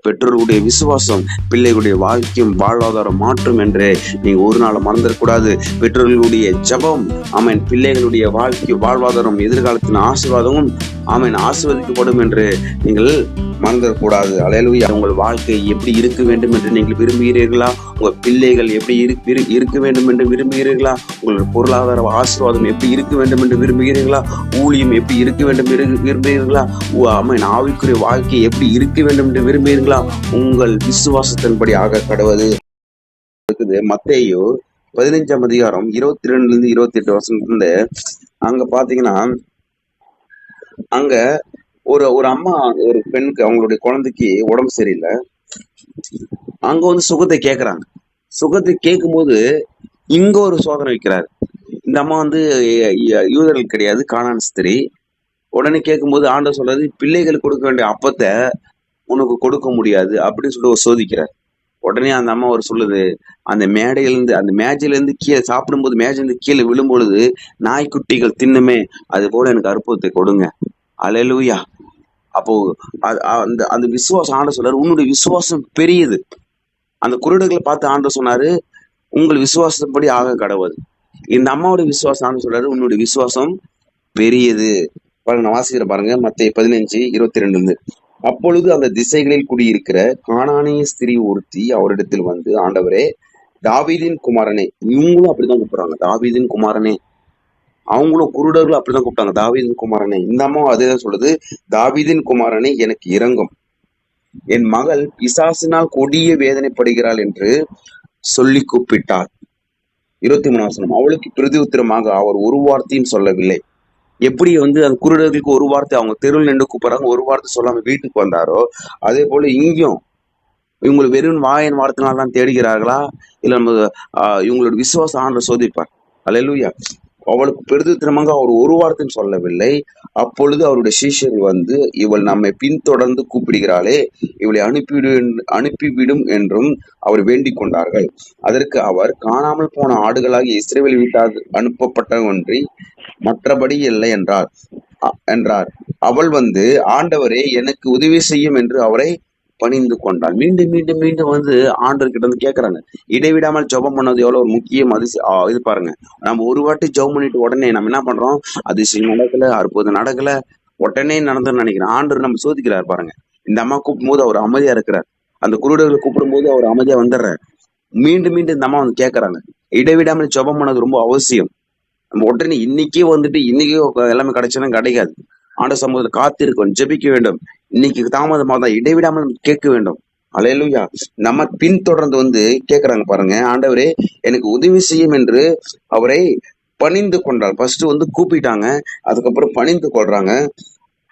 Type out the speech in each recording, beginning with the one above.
பெற்றோர்களுடைய விசுவாசம் பிள்ளைகளுடைய வாழ்க்கையும் வாழ்வாதாரம் மாற்றும் என்று நீங்க ஒரு நாள் மறந்துடக்கூடாது. பெற்றோர்களுடைய ஜெபம் ஆமென் பிள்ளைகளுடைய வாழ்க்கை வாழ்வாதாரம் எதிர்காலத்தின் ஆசீர்வாதமும் ஆமென் ஆசீர்வதிக்கப்படும் என்று நீங்கள் மறந்துடக்கூடாது. அல்லேலூயா. உங்கள் வாழ்க்கை எப்படி இருக்க வேண்டும் என்று நீங்கள் விரும்புகிறீர்களா? உங்கள் பிள்ளைகள் எப்படி இருக்க வேண்டும் என்று விரும்புகிறீர்களா? உங்கள் பொருளாதார ஆசீர்வாதம் எப்படி இருக்க வேண்டும் என்று விரும்புகிறீர்களா? ஊழியம் எப்படி இருக்க வேண்டும் விரும்புகிறீர்களா? ஆமென் ஆவிக்குரிய வாழ்க்கை எப்படி இருக்க வேண்டும் என்று விரும்புகிறீர்களா? உங்கள் விசுவாசத்தின்படி ஆக கடவுது. மத்தேயு 15ஆம் அதிகாரம் 22 28 வசனத்துல அங்க பாத்தீங்கன்னா, அங்க ஒரு அம்மா ஒரு பெண்ணுக்கு அவங்களுடைய குழந்தைக்கு உடம்பு சரியில்லை. அங்க வந்து சுகத்தை கேக்குறாங்க. சுகத்தை கேட்கும் போது இங்க ஒரு சோதனை வைக்கிறாரு. இந்த அம்மா வந்து யூதர்கள் கிடையாது, கானான் ஸ்திரீ. உடனே கேட்கும்போது ஆண்டவர் சொல்றது, பிள்ளைகளுக்கு கொடுக்க வேண்டிய அப்பத்தை உனக்கு கொடுக்க முடியாது அப்படின்னு சொல்லி ஒரு சோதிக்கிறார். உடனே அந்த அம்மா ஒரு சொல்லுது, அந்த மேஜையில இருந்து கீழே சாப்பிடும்போது மேஜையிலிருந்து கீழே விழும் பொழுது நாய்க்குட்டிகள் தின்னுமே, அது போல எனக்கு அற்புதத்தை கொடுங்க. அல்லேலூயா. அப்போ அந்த அந்த விசுவாசம் ஆண்டவர் சொல்றாரு, உன்னுடைய விசுவாசம் பெரியது. அந்த குருடர்களை பார்த்து ஆண்டவர் சொன்னாரு, உங்கள் விசுவாசப்படி ஆக கடவுது. இந்த அம்மாவுடைய விசுவாசம் ஆண்டவர் சொல்றாரு, உன்னுடைய விசுவாசம் பெரியது. பாருங்க, நான் வாசிக்கிற பாருங்க, மத்தேயு 15:22. அப்பொழுது அந்த திசைகளில் குடியிருக்கிற கானானிய ஸ்திரீ ஒருத்தி அவரிடத்தில் வந்து, ஆண்டவரே, தாவீதின் குமாரனே. இவங்களும் அப்படிதான் கூப்பிடுறாங்க, தாவீதின் குமாரனே. அவங்களும் குருடர்களும் அப்படிதான் கூப்பிட்டாங்க, தாவீதின் குமாரனே. இந்த அம்மாவும் அதேதான் சொல்லுது, தாவீதின் குமாரனே எனக்கு இரங்கும், என் மகள் பிசாசினால் கொடிய வேதனைப்படுகிறாள் என்று சொல்லி கூப்பிட்டாள். 23 வசனம். அவளுக்கு பிரதி உத்தரமாக அவர் ஒரு வார்த்தையும் சொல்லவில்லை. எப்படி வந்து அந்த குருடர்களுக்கு ஒரு வார்த்தை அவங்க தெருவில் நின்று கூப்பிடுறாங்க, ஒரு வார்த்தை சொல்லாம வீட்டுக்கு வந்தாரோ, அதே போல இங்கேயும் இவங்களுக்கு வெறும் வாயின் வார்த்தைனால்தான் தேடுகிறார்களா, இல்ல நம்ம இவங்களோட விசுவாசம் ஆண்டவர் சோதிப்பார். அல்லேலூயா. அவளுக்கு பெருதித்தனமாக அவர் ஒரு வார்த்தையும் சொல்லவில்லை. அப்பொழுது அவருடைய சீஷர்கள் வந்து, இவள் நம்மை பின்தொடர்ந்து கூப்பிடுகிறாளே, இவளை அனுப்பிவிடும் என்றும் அவர் வேண்டிக் கொண்டார்கள். அதற்கு அவர், காணாமல் போன ஆடுகளாகிய இஸ்ரவேல் வீட்டார் அனுப்பப்பட்ட ஒன்றி மற்றபடி இல்லை என்றார். அவள் வந்து, ஆண்டவரே எனக்கு உதவி செய்யும் என்று அவரை பணிந்து கொண்டாள். மீண்டும் மீண்டும் மீண்டும் வந்து ஆண்டவர்கிட்ட வந்து கேட்கறாங்க. இடைவிடாமல் ஜெபம் பண்ணது எவ்வளவு ஒரு முக்கியம். இது பாருங்க, நம்ம ஒரு வாட்டி ஜெபம் பண்ணிட்டு உடனே நம்ம என்ன பண்றோம், அதிசயம் நடக்கல, அற்புதம் நடக்கல, உடனே நடந்ததுன்னு நினைக்கிறேன். ஆண்டவர் நம்ம சோதிக்கிறார் பாருங்க. இந்த அம்மா கூப்பிடும் போது அவர் அமைதியா இருக்கிறார், அந்த குருடர்களை கூப்பிடும் போது அவர் அமைதியா வந்துடுறார். மீண்டும் மீண்டும் இந்த அம்மா வந்து கேட்கறாங்க. இடைவிடாமல் ஜெபம் பண்ணது ரொம்ப அவசியம். நம்ம உடனே இன்னைக்கே வந்துட்டு இன்னைக்கே எல்லாமே கிடைச்சாலும் கிடைக்காது. ஆண்ட சமூகத்தில் காத்திருக்கும், ஜெபிக்க வேண்டும். இன்னைக்கு தாமதமாக தான், இடைவிடாமல் கேட்க வேண்டும். அல்லேலூயா. நம்ம பின்தொடர்ந்து வந்து கேட்கறாங்க பாருங்க, ஆண்டவரே எனக்கு உதவி செய்யும் என்று அவரை பணிந்து கொண்டாள். ஃபர்ஸ்ட் வந்து கூப்பிட்டாங்க, அதுக்கப்புறம் பணிந்து கொள்றாங்க.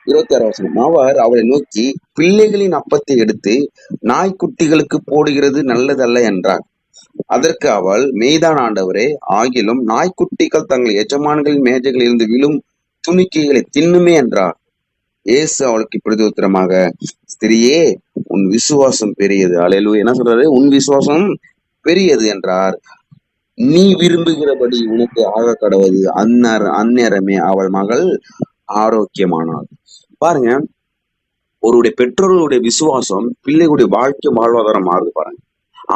26 வசனம். அவர் அவளை நோக்கி, பிள்ளைகளின் அப்பத்தை எடுத்து நாய்க்குட்டிகளுக்கு போடுகிறது நல்லதல்ல என்றார். அதற்கு அவள், மெய்தான் ஆண்டவரே, ஆகிலும் நாய்க்குட்டிகள் தங்கள் எஜமான்களின் மேஜைகளில் இருந்து விழும் துணிக்கைகளை தின்னுமே என்றார். இயேசு அவளுக்கு பிரதி உத்தரமாக, ஸ்திரியே, உன் விசுவாசம் பெரியது. அல்லேலூயா. என்ன சொல்றாரு, உன் விசுவாசம் பெரியது என்றார். நீ விரும்புகிறபடி உனக்கு ஆக கடவுது. அந்நேரமே அவள் மகள் ஆரோக்கியமானாள். பாருங்க, ஒருடைய பெற்றோர்களுடைய விசுவாசம் பிள்ளைகளுடைய வாழ்க்கை வாழ்வாதாரம் மாறுது பாருங்க.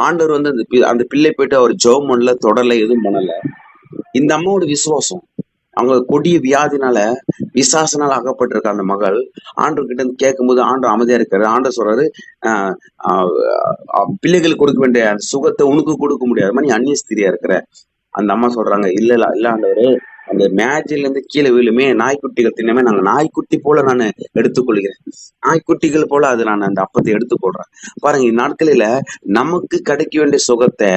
ஆண்டவர் வந்து அந்த பிள்ளை போயிட்டு அவர் ஜெபம் பண்ணல, தொடரல, எதுவும் பண்ணல. இந்த அம்மாவோட விசுவாசம், அவங்க கொடிய வியாதினால விசாசனால அகப்பட்டிருக்க அந்த மகள் ஆண்டவர் கிட்ட இருந்து கேட்கும்போது ஆண்டவர் அமைதியா இருக்காரு. ஆண்டவர் சொல்றாரு, பிள்ளைகளுக்கு கொடுக்க வேண்டிய அந்த சுகத்தை உனக்கு கொடுக்க முடியாது, நீ அந்நிய ஸ்திரியா இருக்கிற. அந்த அம்மா சொல்றாங்க, இல்ல ஆண்டவரே, அந்த மேஜையில இருந்து கீழே விழுமே நாய்க்குட்டிகள் தின்னமே, நாங்க நாய்க்குட்டி போல நான் எடுத்துக்கொள்கிறேன், நாய்க்குட்டிகள் போல அது நான் அந்த அப்பத்தை எடுத்துக்கொள்றேன். பாருங்க, இந்நாட்களில நமக்கு கிடைக்க வேண்டிய சுகத்தை,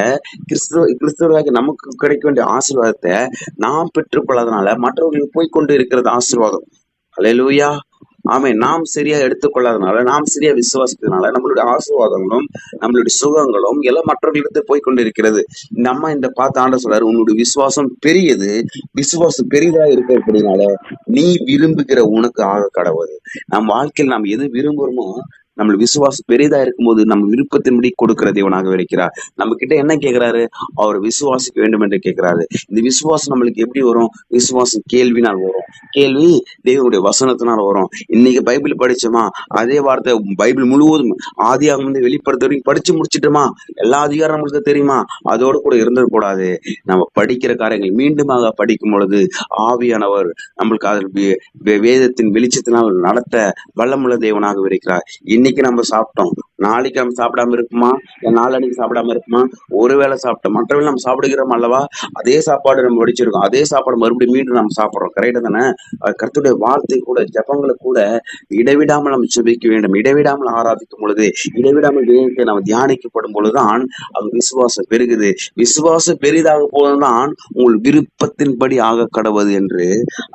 கிறிஸ்தவர்களாக நமக்கு கிடைக்க வேண்டிய ஆசீர்வாதத்தை நாம் பெற்றுக்கொள்ளாதனால மற்றவர்களுக்கு போய்கொண்டு இருக்கிறது ஆசீர்வாதம். அல்லேலூயா. ஆமே. நாம் சரியா எடுத்துக்கொள்ளாதனால, நாம் சரியா விசுவாசிக்கிறதுனால நம்மளுடைய ஆசீர்வாதங்களும் நம்மளுடைய சுகங்களும் எல்லாம் மற்றவர்களுக்கு போய்கொண்டு இருக்கிறது. இந்த அம்மா இந்த பார்த்து ஆண்டவர் சொல்றாரு, உன்னுடைய விசுவாசம் பெரியது, விசுவாசம் பெரிதா இருக்கிறதுனால நீ விரும்புகிற உனக்கு ஆக கடவுது. நம் வாழ்க்கையில் நாம் எது விரும்புகிறோமோ நம்ம விசுவாசம் பெரிதா இருக்கும்போது நம்ம விருப்பத்தின்படி கொடுக்கிற தேவனாக இருக்கிறார். நம்ம கிட்ட என்ன கேட்கிறாரு? அவர் விசுவாசிக்க வேண்டும் என்று கேட்கிறாரு. இந்த விசுவாசம் நம்மளுக்கு எப்படி வரும்? விசுவாசம் கேள்வினால் வரும். கேள்வி தேவனுடைய வசனத்தினால் வரும். இன்னைக்கு பைபிள் படிச்சோமா, அதே வார்த்தை பைபிள் முழுவதும் ஆதியாகமம் இருந்து வெளிப்படுத்த வரைக்கும் படிச்சு முடிச்சிட்டோமா, எல்லா அதிகாரம் நம்மளுக்கு தெரியுமா, அதோடு கூட இருந்துடக்கூடாது. நம்ம படிக்கிற காரியங்கள் மீண்டுமாக படிக்கும் பொழுது ஆவியானவர் நம்மளுக்கு அதில் வேதத்தின் வெளிச்சத்தினால் நடத்த வல்லமுள்ள தேவனாக இருக்கிறார். இன்னைக்கு நம்ம சாப்பிட்டோம், நாளைக்கு நம்ம சாப்பிடாம இருக்குமா? நாளன்னைக்கு சாப்பிடாம இருக்குமா? ஒருவேளை சாப்பிட்டோம், மற்றவர்கள் நம்ம சாப்பிடுகிறோம் அல்லவா? அதே சாப்பாடு நம்ம வடிச்சிருக்கோம், அதே சாப்பாடு மறுபடியும் மீண்டும் நம்ம சாப்பிடுறோம். கரெக்டா தானே? கர்த்தருடைய வார்த்தை கூட, ஜபங்களை கூட இடைவிடாமல் நம்ம ஜெபிக்க வேண்டும். இடைவிடாமல் ஆராதிக்கும் பொழுது, இடைவிடாமல் வேதத்தை நம்ம தியானிக்கப்படும் பொழுதுதான் அது விசுவாசம் பெருகுது. விசுவாசம் பெரிதாக போதுதான் உங்கள் விருப்பத்தின்படி ஆக கடவுது என்று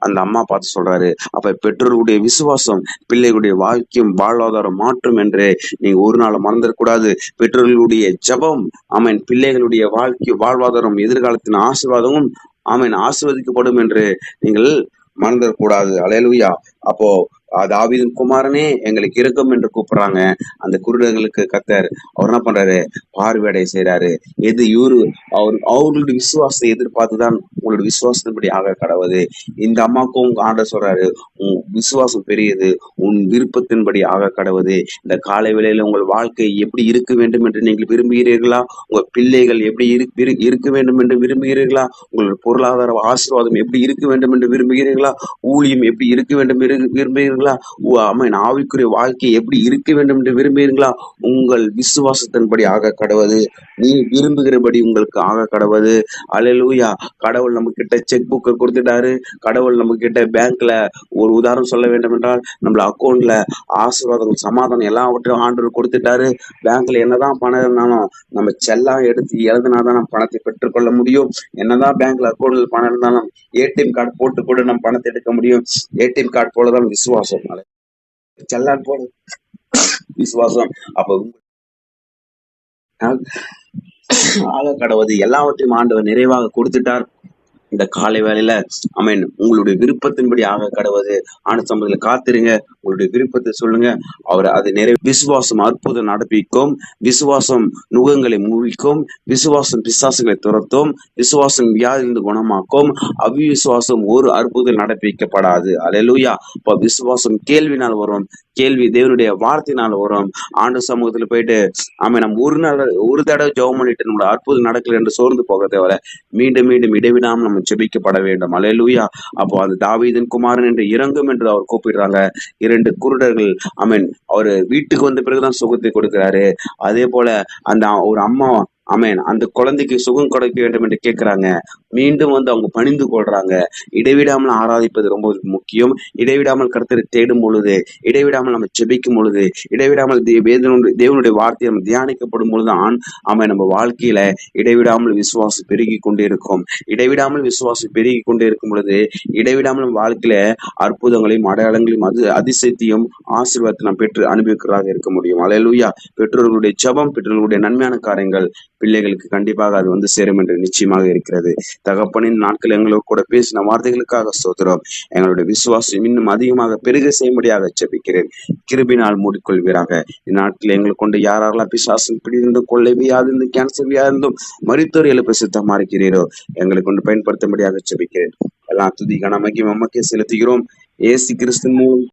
அந்த அம்மா பார்த்து சொல்றாரு. அப்ப பெற்றோர்களுடைய விசுவாசம் பிள்ளைகளுடைய வாழ்க்கையும் வாழ்வாதாரம் மாற்றும் என்று நீங்க ஒரு நாள் மறந்துடக்கூடாது. பெற்றோர்களுடைய ஜபம் ஆமேன் பிள்ளைகளுடைய வாழ்க்கை வாழ்வாதாரம் எதிர்காலத்தின் ஆசீர்வாதமும் ஆமேன் ஆசீர்வதிக்கப்படும் என்று நீங்கள் மறந்துடக்கூடாது. அல்லேலூயா. அப்போ தாவீதின் குமாரனே எங்களுக்கு இரக்கம் என்று கூப்பிடுறாங்க. அந்த குருடர்களுக்கு கர்த்தர் அவர் என்ன பண்றாரு? பார்வையடைய செய்யறாரு. எது இவரு அவர்களுடைய விசுவாசத்தை எதிர்பார்த்துதான் உங்களுடைய விசுவாசத்தின்படி ஆக கடவுது. இந்த அம்மாவுக்கும் ஆண்டவர் சொல்றாரு, உன் விசுவாசம் பெரியது, உன் விருப்பத்தின்படி ஆக கடவுது. இந்த காலை வேளையில உங்கள் வாழ்க்கை எப்படி இருக்க வேண்டும் என்று நீங்கள் விரும்புகிறீர்களா? உங்க பிள்ளைகள் எப்படி இருக்க வேண்டும் என்று விரும்புகிறீர்களா? உங்களுடைய பொருளாதார ஆசீர்வாதம் எப்படி இருக்க வேண்டும் என்று விரும்புகிறீர்களா? ஊழியம் எப்படி இருக்க வேண்டும் விரும்புகிறீர்களா? ஆமென். ஆவிக்குரிய வாழ்க்கை எப்படி இருக்க வேண்டும் என்று விரும்புகிறீர்களா? உங்கள் விசுவாசத்தின்படி ஆக கடவுது. நீ விரும்புகிறபடி உங்களுக்கு ஆக கடவுது. அல்லேலூயா. கடவுள் நம்ம கிட்ட செக் புக்கை கொடுத்துட்டாரு. கடவுள் நம்ம கிட்ட பேங்க்ல ஒரு உதாரணம் சொல்ல வேண்டும் என்றால் நம்மள அக்கௌண்ட்ல ஆசீர்வாதங்கள் சமாதானம் எல்லாவற்றையும் ஆண்டவர் கொடுத்துட்டாரு. பேங்க்ல என்னதான் பணம் இருந்தாலும் நம்ம செல்லாம் எடுத்து எழுதினாதான் நம்ம பணத்தை பெற்றுக்கொள்ள முடியும். என்னதான் பேங்க்ல அக்கௌண்ட்ல பணம் இருந்தாலும் ஏடிஎம் கார்டு போட்டு கூட நம்ம பணத்தை எடுக்க முடியும். ஏடிஎம் கார்டு போலதான் விசுவாசம். செல்லான் போல விசுவாசம். அப்ப ஆக கடவுது எல்லாவற்றையும் ஆண்டவர் நிறைவாக கொடுத்துட்டார். இந்த காலை வேளையில ஆமென் உங்களுடைய விருப்பத்தின்படி ஆக கடவுது. ஆண்டு சம்பளத்துல காத்திருங்க, உங்களுடைய விருப்பத்தை சொல்லுங்க. அவர் அது விசுவாசம் அற்புதம் நடப்பிக்கும். விசுவாசம் நுகங்களை மூழ்கிக்கும். விசுவாசம் பிசாசுகளை துரத்தும். விசுவாசம் வியாதிலிருந்து குணமாக்கும். அவிசுவாசம் ஒரு அற்புதம் நடப்பிக்கப்படாது. அல்லேலூயா. இப்ப விசுவாசம் கேள்வினால் வரும். கேள்வி தேவனுடைய வார்த்தையினால் வரும். ஆண்டு சமூகத்துல போயிட்டு நம்ம ஒரு தடவை ஜெபம் பண்ணிட்டு நம்மளோட அற்புதம் நடக்கல என்று சோர்ந்து போக தேவை. மீண்டும் மீண்டும் இடைவிடாமல் நம்ம ஜெபிக்கப்பட வேண்டும். அல்லேலூயா. அப்போ அந்த தாவீதின் குமாரன் என்று இரங்கும் என்று அவர் கூப்பிடுறாங்க. 2 குருடர்கள் அவரு வீட்டுக்கு வந்த பிறகுதான் சுகத்தை கொடுக்கிறாரு. அதே போல அந்த ஒரு அம்மா அந்த குழந்தைக்கு சுகம் கொடுக்க வேண்டும் என்று கேட்கிறாங்க. மீண்டும் அவங்க பணிந்து கொள்றாங்க. இடைவிடாமல் ஆராதிப்பது ரொம்ப முக்கியம். இடைவிடாமல் கர்த்தரை தேடும் பொழுது, இடைவிடாமல் நம்ம ஜெபிக்கும் பொழுது, இடைவிடாமல் தேவனுடைய வார்த்தையை நம்ம தியானிக்கப்படும் பொழுதுதான் நம்ம வாழ்க்கையில இடைவிடாமல் விசுவாசம் பெருகி கொண்டே இருக்கும். இடைவிடாமல் விசுவாசம் பெருகி கொண்டே இருக்கும் பொழுது இடைவிடாமல் வாழ்க்கையில அற்புதங்களையும் அடையாளங்களையும் அதிசயத்தையும் ஆசீர்வாதத்தை நாம் பெற்று அனுபவிக்கிறதாக இருக்க முடியும். அல்லேலூயா. பெற்றோர்களுடைய ஜெபம், பெற்றோர்களுடைய நன்மையான காரியங்கள் பிள்ளைகளுக்கு கண்டிப்பாக அது சேரும் என்று நிச்சயமாக இருக்கிறது. தகப்பனின் நாட்கள் எங்களோடு கூட பேசின வார்த்தைகளுக்காக ஸ்தோத்திரம். எங்களுடைய விசுவாசம் இன்னும் அதிகமாக பெருக செய்யும்படியாக ஜெபிக்கிறேன். கிருபினால் மூடிக்கொள்வீராக. இந்நாட்கள் எங்களை கொண்டு யாரெல்லாம் பிசாசம் பிடிந்து கொள்ளை வியாதிருந்தும் கேன்சர் வியாதிருந்தும் மருத்துவர் எழுப்ப சித்தமா இருக்கிறீரோ எங்களை கொண்டு பயன்படுத்தும்படியாக ஜெபிக்கிறேன். எல்லாம் துதி கனமகிமை உமக்கே செலுத்துகிறோம். இயேசு கிறிஸ்துவின் மூலம்